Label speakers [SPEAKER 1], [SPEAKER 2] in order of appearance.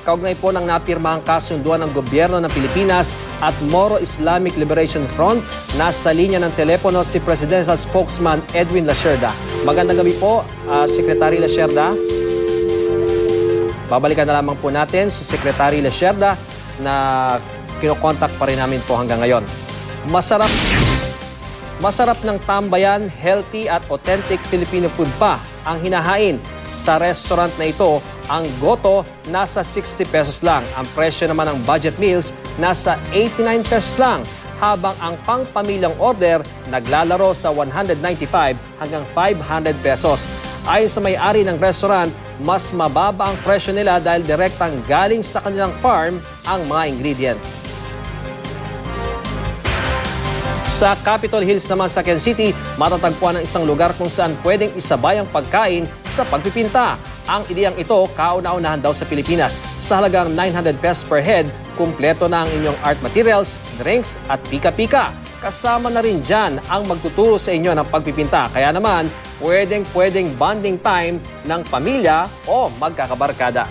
[SPEAKER 1] kaugnay po ng napirmahang kasunduan ng gobyerno ng Pilipinas at Moro Islamic Liberation Front. Nasa linya ng telepono si Presidential Spokesman Edwin Lacerda. Magandang gabi po, Secretary Lacerda. Babalikan na lamang po natin si Secretary Lacerda na kinokontak pa rin namin po hanggang ngayon. Masarap ng tambayan, healthy at authentic Filipino food pa ang hinahain sa restaurant na ito. Ang goto nasa 60 pesos lang. Ang presyo naman ng budget meals nasa 89 pesos lang. Habang ang pang-pamilyang order naglalaro sa 195 hanggang 500 pesos. Ayon sa may-ari ng restaurant, mas mababa ang presyo nila dahil direktang galing sa kanilang farm ang mga ingredient. Sa Capitol Hills naman sa Quezon City, matatagpuan ang isang lugar kung saan pwedeng isabay ang pagkain sa pagpipinta. Ang ideyang ito, kauna-unahan daw sa Pilipinas. Sa halagang 900 pesos per head, kumpleto na ang inyong art materials, drinks at pika-pika. Kasama na rin dyan ang magtuturo sa inyo ng pagpipinta. Kaya naman, pwedeng bonding time ng pamilya o magkakabarkada.